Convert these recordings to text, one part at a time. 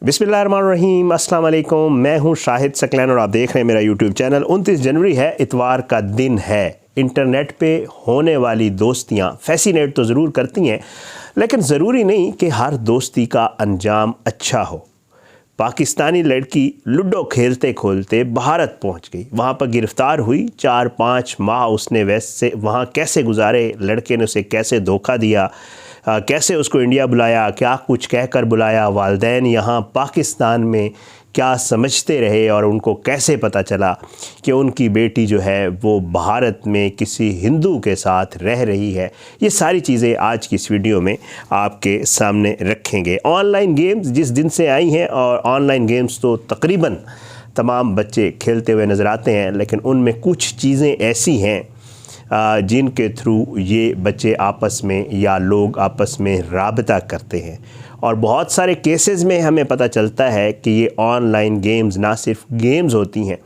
बिस्मिल्लाहिर्रहमानिर्रहीम, अस्सलाम वालेकुम। मैं हूं शाहिद सकलैन और आप देख रहे हैं मेरा यूट्यूब चैनल। 29 जनवरी है, इतवार का दिन है। इंटरनेट पे होने वाली दोस्तियां फैसिनेट तो ज़रूर करती हैं, लेकिन ज़रूरी नहीं कि हर दोस्ती का अंजाम अच्छा हो। पाकिस्तानी लड़की लूडो खेलते खेलते भारत पहुंच गई, वहां पर गिरफ़्तार हुई। 4-5 माह उसने वैसे वहां कैसे गुजारे, लड़के ने उसे कैसे धोखा दिया, कैसे उसको इंडिया बुलाया, क्या कुछ कहकर बुलाया, वालिदैन यहाँ पाकिस्तान में क्या समझते रहे और उनको कैसे पता चला कि उनकी बेटी जो है वो भारत में किसी हिंदू के साथ रह रही है। ये सारी चीज़ें आज की इस वीडियो में आपके सामने रखेंगे। ऑनलाइन गेम्स जिस दिन से आई हैं, और ऑनलाइन गेम्स तो तकरीबन तमाम बच्चे खेलते हुए नज़र आते हैं, लेकिन उनमें कुछ चीज़ें ऐसी हैं जिनके थ्रू ये बच्चे आपस में या लोग आपस में राबता करते हैं। और बहुत सारे केसेस में हमें पता चलता है कि ये ऑनलाइन गेम्स ना सिर्फ गेम्स होती हैं,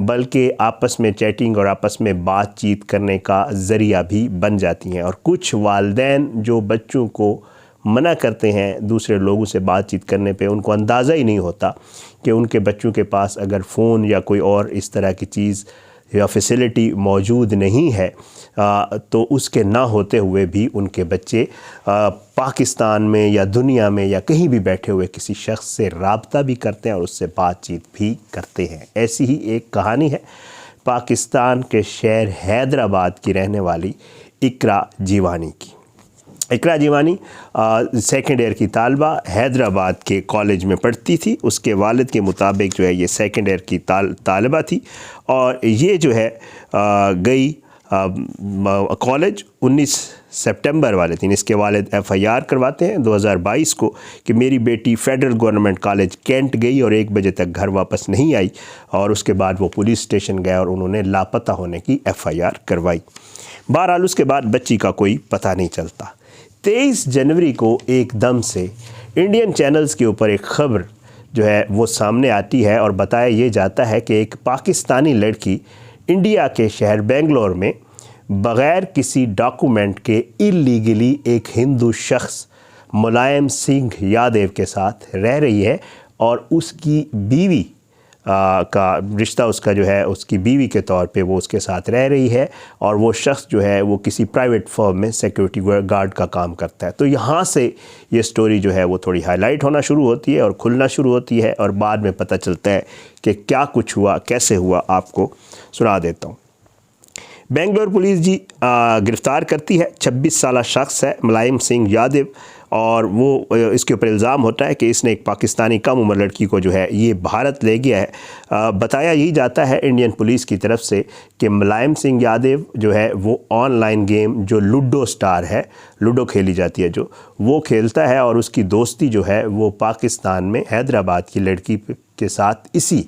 बल्कि आपस में चैटिंग और आपस में बातचीत करने का ज़रिया भी बन जाती हैं। और कुछ वालिदैन जो बच्चों को मना करते हैं दूसरे लोगों से बातचीत करने पे, उनको अंदाज़ा ही नहीं होता कि उनके बच्चों के पास अगर फ़ोन या कोई और इस तरह की चीज़ या फैसिलिटी मौजूद नहीं है तो उसके ना होते हुए भी उनके बच्चे पाकिस्तान में या दुनिया में या कहीं भी बैठे हुए किसी शख्स से राब्ता भी करते हैं और उससे बातचीत भी करते हैं। ऐसी ही एक कहानी है पाकिस्तान के शहर हैदराबाद की रहने वाली इकरा जीवानी की। इकरा जीवानी सेकेंड ईयर की तालबा हैदराबाद के कॉलेज में पढ़ती थी। उसके वालिद के मुताबिक जो है ये सेकेंड ईयर की तालबा थी, और ये जो है गई कॉलेज 19 सितंबर वाले दिन। इसके वालिद FIR करवाते हैं 2022 को कि मेरी बेटी फेडरल गवर्नमेंट कॉलेज कैंट गई और 1 बजे तक घर वापस नहीं आई, और उसके बाद वो पुलिस स्टेशन गया और उन्होंने लापता होने की FIR करवाई। बहरहाल उसके बाद बच्ची का कोई पता नहीं चलता। 23 जनवरी को एकदम से इंडियन चैनल्स के ऊपर एक ख़बर जो है वो सामने आती है और बताया ये जाता है कि एक पाकिस्तानी लड़की इंडिया के शहर बेंगलोर में बग़ैर किसी डॉक्यूमेंट के इल्लीगली एक हिंदू शख्स मुलायम सिंह यादव के साथ रह रही है, और उसकी बीवी का रिश्ता उसका जो है उसकी बीवी के तौर पे वो उसके साथ रह रही है, और वो शख्स जो है वो किसी प्राइवेट फर्म में सिक्योरिटी गार्ड का काम करता है। तो यहाँ से ये स्टोरी जो है वो थोड़ी हाईलाइट होना शुरू होती है और खुलना शुरू होती है, और बाद में पता चलता है कि क्या कुछ हुआ, कैसे हुआ, आपको सुना देता हूँ। बेंगलोर पुलिस जी गिरफ़्तार करती है। 26 साला शख्स है मुलायम सिंह यादव, और वो इसके ऊपर इल्ज़ाम होता है कि इसने एक पाकिस्तानी कम उम्र लड़की को जो है ये भारत ले गया है। बताया यही जाता है इंडियन पुलिस की तरफ से कि मुलायम सिंह यादव जो है वो ऑनलाइन गेम जो लूडो स्टार है, लूडो खेली जाती है जो, वो खेलता है, और उसकी दोस्ती जो है वो पाकिस्तान में हैदराबाद की लड़की के साथ इसी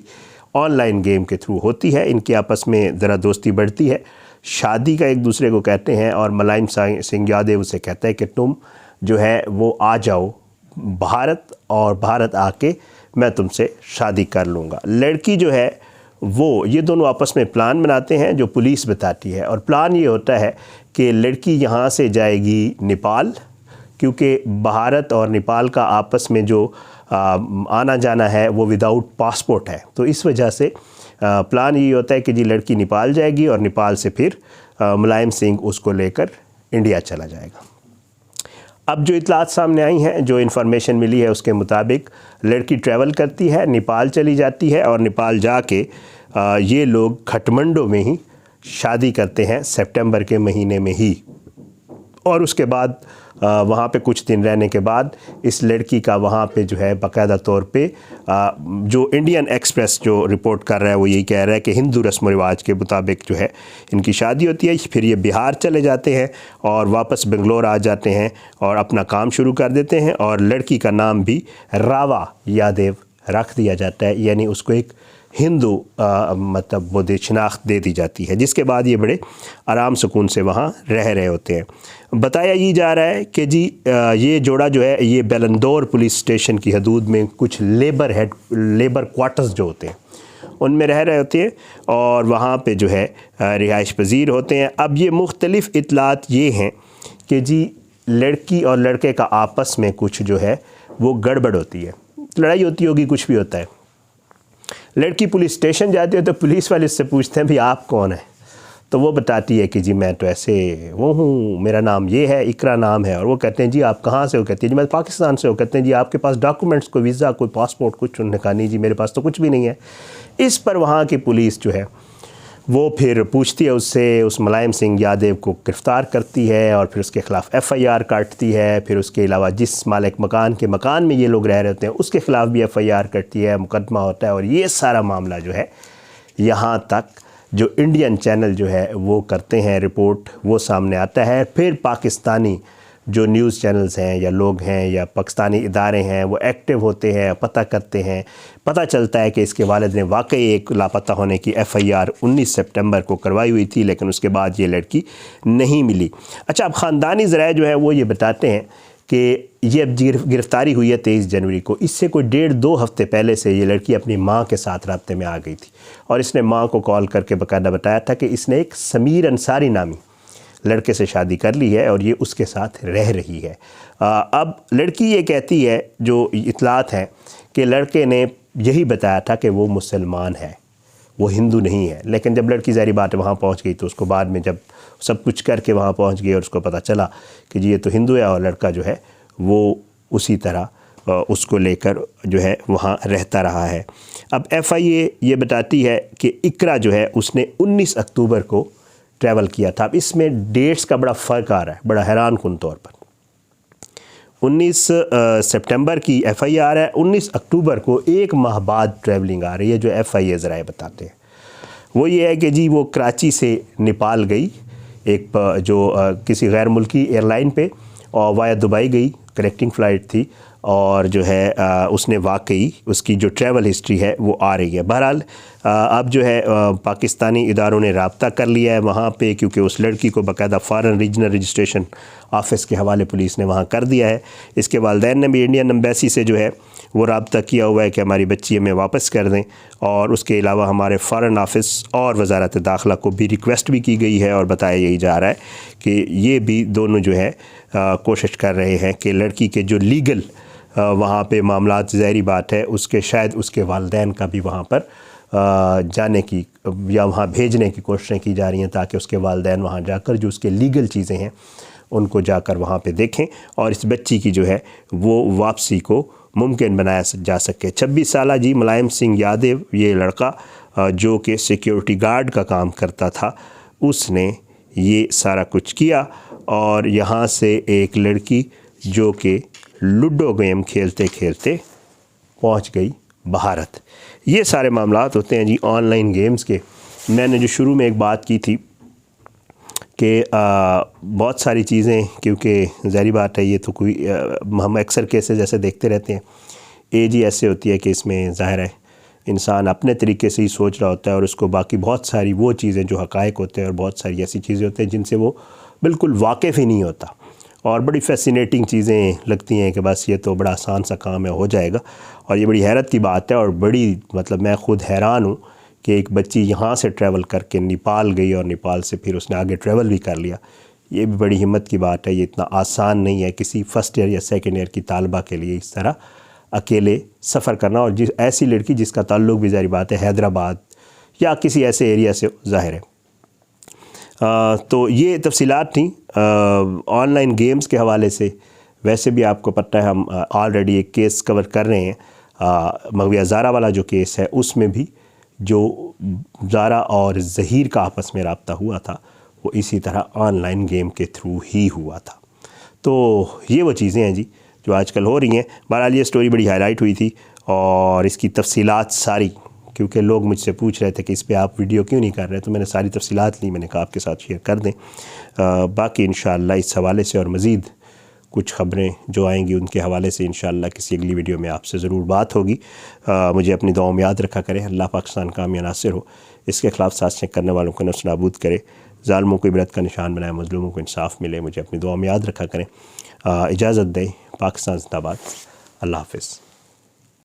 ऑनलाइन गेम के थ्रू होती है। इनकी आपस में ज़रा दोस्ती बढ़ती है, शादी का एक दूसरे को कहते हैं, और मुलायम सिंह यादव उसे कहता है कि तुम जो है वो आ जाओ भारत, और भारत आके मैं तुमसे शादी कर लूँगा। लड़की जो है वो, ये दोनों आपस में प्लान बनाते हैं जो पुलिस बताती है, और प्लान ये होता है कि लड़की यहाँ से जाएगी नेपाल, क्योंकि भारत और नेपाल का आपस में जो आना जाना है वो विदाउट पासपोर्ट है। तो इस वजह से प्लान ये होता है कि जी लड़की नेपाल जाएगी और नेपाल से फिर मुलायम सिंह उसको लेकर इंडिया चला जाएगा। अब जो इतलात सामने आई हैं, जो इन्फॉर्मेशन मिली है, उसके मुताबिक लड़की ट्रैवल करती है, नेपाल चली जाती है, और नेपाल जाके ये लोग खटमंडो में ही शादी करते हैं सितंबर के महीने में ही। और उसके बाद वहाँ पे कुछ दिन रहने के बाद इस लड़की का वहाँ पे जो है बाकायदा तौर पे जो इंडियन एक्सप्रेस जो रिपोर्ट कर रहा है वो यही कह रहा है कि हिंदू रस्म रिवाज के मुताबिक जो है इनकी शादी होती है। फिर ये बिहार चले जाते हैं और वापस बेंगलोर आ जाते हैं और अपना काम शुरू कर देते हैं, और लड़की का नाम भी रावा यादव रख दिया जाता है, यानी उसको एक हिंदू मतलब वो शनाख्त दे दी जाती है, जिसके बाद ये बड़े आराम सुकून से वहाँ रह रहे होते हैं। बताया ये जा रहा है कि जी ये जोड़ा जो है ये बेलंदौर पुलिस स्टेशन की हदूद में कुछ लेबर क्वार्टर्स जो होते हैं उनमें रह रहे होते हैं, और वहाँ पे जो है रिहाइश पजीर होते हैं। अब ये मुख्तलिफ़ इतलात ये हैं कि जी लड़की और लड़के का आपस में कुछ जो है वो गड़बड़ होती है। लड़ाई होती होगी, कुछ भी होता है, लड़की पुलिस स्टेशन जाती है तो पुलिस वाले उससे पूछते हैं भाई आप कौन है, तो वो बताती है कि जी मैं तो ऐसे वो हूँ, मेरा नाम ये है, इकरा नाम है। और वो कहते हैं जी आप कहाँ से हो, कहती है जी मैं पाकिस्तान से हो। कहते हैं जी आपके पास डॉक्यूमेंट्स, कोई वीज़ा, कोई पासपोर्ट, कुछ? उन्होंने कहा नहीं जी मेरे पास तो कुछ भी नहीं है। इस पर वहाँ की पुलिस जो है वो फिर पूछती है उससे, उस मुलायम सिंह यादव को गिरफ़्तार करती है और फिर उसके ख़िलाफ़ FIR काटती है। फिर उसके अलावा जिस मालिक मकान के मकान में ये लोग रह रहे होते हैं उसके ख़िलाफ़ भी FIR कटती है, मुकदमा होता है। और ये सारा मामला जो है यहाँ तक जो इंडियन चैनल जो है वो करते हैं रिपोर्ट, वो सामने आता है। फिर पाकिस्तानी जो न्यूज़ चैनल्स हैं या लोग हैं या पाकिस्तानी इदारे हैं वो एक्टिव होते हैं, पता करते हैं, पता चलता है कि इसके वालिद ने वाकई एक लापता होने की FIR 19 सितंबर को करवाई हुई थी, लेकिन उसके बाद ये लड़की नहीं मिली। अच्छा, अब ख़ानदानी ज़राए जो है वो ये बताते हैं कि ये अब गिरफ़्तारी हुई है 23 जनवरी को, इससे कोई 1.5-2 हफ़्ते पहले से ये लड़की अपनी माँ के साथ राब्ते में आ गई थी और इसने माँ को कॉल करके बाकायदा बताया था कि इसने एक समीर अंसारी नामी लड़के से शादी कर ली है और ये उसके साथ रह रही है। अब लड़की ये कहती है, जो इतलात हैं, कि लड़के ने यही बताया था कि वो मुसलमान है, वो हिंदू नहीं है। लेकिन जब लड़की ज़ाहिर बात है वहाँ पहुँच गई तो उसको बाद में जब सब कुछ करके वहाँ पहुँच गई और उसको पता चला कि जी ये तो हिंदू है और लड़का जो है वो उसी तरह उसको लेकर जो है वहाँ रहता रहा है। अब FIA ये बताती है कि इकरा जो है उसने 19 अक्टूबर को ट्रैवल किया था। अब इसमें डेट्स का बड़ा फ़र्क आ रहा है, बड़ा हैरान कुन तौर पर। 19 सितंबर की FIR है, 19 अक्टूबर को एक माह बाद ट्रैवलिंग आ रही है। जो FIA ज़राए बताते हैं वो ये है कि जी वो कराची से नेपाल गई एक जो किसी गैर मुल्की एयरलाइन पे और वाया दुबई गई, कनेक्टिंग फ़्लाइट थी और जो है उसने वाकई उसकी जो ट्रैवल हिस्ट्री है वो आ रही है। बहरहाल अब जो है पाकिस्तानी इदारों ने राब्ता कर लिया है वहाँ पे, क्योंकि उस लड़की को बाकायदा फ़ॉरेन रीजनल रजिस्ट्रेशन ऑफिस के हवाले पुलिस ने वहाँ कर दिया है। इसके वालिदैन ने भी इंडियन एम्बेसी से जो है वो राब्ता किया हुआ है कि हमारी बच्ची हमें वापस कर दें। और उसके अलावा हमारे फ़ॉरेन ऑफिस और वज़ारत दाखिला को भी रिक्वेस्ट भी की गई है और बताया यही जा रहा है कि ये भी दोनों जो है कोशिश कर रहे हैं कि लड़की के जो लीगल वहाँ पे मामलात, ज़ाहिरी बात है उसके शायद उसके वालिदैन का भी वहाँ पर जाने की या वहाँ भेजने की कोशिशें की जा रही हैं ताकि उसके वालिदैन वहाँ जाकर जो उसके लीगल चीज़ें हैं उनको जाकर वहाँ पे देखें और इस बच्ची की जो है वो वापसी को मुमकिन बनाया जा सके। 26 साला जी मुलायम सिंह यादव, ये लड़का जो कि सिक्योरिटी गार्ड का काम करता था, उसने ये सारा कुछ किया और यहाँ से एक लड़की जो कि लूडो गेम खेलते खेलते पहुँच गई भारत। ये सारे मामलात होते हैं जी ऑनलाइन गेम्स के। मैंने जो शुरू में एक बात की थी कि बहुत सारी चीज़ें, क्योंकि ज़ाहिर बात है ये तो कोई हम अक्सर केसेस जैसे देखते रहते हैं, एज ही ऐसे होती है कि इसमें ज़ाहिर है इंसान अपने तरीके से ही सोच रहा होता है और उसको बाकी बहुत सारी वो चीज़ें जो हक़ाइक़ होते हैं और बहुत सारी ऐसी चीज़ें होती हैं जिनसे वो बिल्कुल वाकिफ़ ही नहीं होता और बड़ी फ़ैसिनेटिंग चीज़ें लगती हैं कि बस ये तो बड़ा आसान सा काम है, हो जाएगा। और ये बड़ी हैरत की बात है और बड़ी मतलब मैं ख़ुद हैरान हूँ कि एक बच्ची यहाँ से ट्रैवल करके नेपाल गई और नेपाल से फिर उसने आगे ट्रैवल भी कर लिया। ये भी बड़ी हिम्मत की बात है, ये इतना आसान नहीं है किसी फ़र्स्ट ईयर या सेकेंड ईयर की तालबा के लिए इस तरह अकेले सफ़र करना। और जिस ऐसी लड़की जिसका ताल्लुक़ भी ज़ाहिर बात है हैदराबाद या किसी ऐसे एरिया से ज़ाहिर है। तो ये तफसीलात थी ऑनलाइन गेम्स के हवाले से। वैसे भी आपको पता है हम ऑलरेडी एक केस कवर कर रहे हैं, मगविया ज़ारा वाला जो केस है उसमें भी जो ज़ारा और ज़हीर का आपस में रब्ता हुआ था वो इसी तरह ऑनलाइन गेम के थ्रू ही हुआ था। तो ये वो चीज़ें हैं जी जो आजकल हो रही हैं। बहरहाल ये स्टोरी बड़ी हाईलाइट हुई थी और इसकी तफसीलात सारी, क्योंकि लोग मुझसे पूछ रहे थे कि इस पे आप वीडियो क्यों नहीं कर रहे, तो मैंने सारी तफसीलात ली, मैंने कहा आपके साथ शेयर कर दें। बाकी इंशाअल्लाह इस हवाले से और मज़ीद कुछ ख़बरें जो आएंगी उनके हवाले से इंशाअल्लाह किसी अगली वीडियो में आपसे ज़रूर बात होगी। मुझे अपनी दुआओं में याद रखा करें। अल्लाह पाकिस्तान कामया नासिर हो, इसके ख़िलाफ़ साजिशें करने वालों को नफ्स नाबूद करे, ज़ालिमों को इबरत का निशान बनाए, मज़लूमों को इंसाफ मिले। मुझे अपनी दुआओं में याद रखा करें। इजाज़त दें। पाकिस्तान ज़िंदाबाद। अल्लाह हाफ़िज़।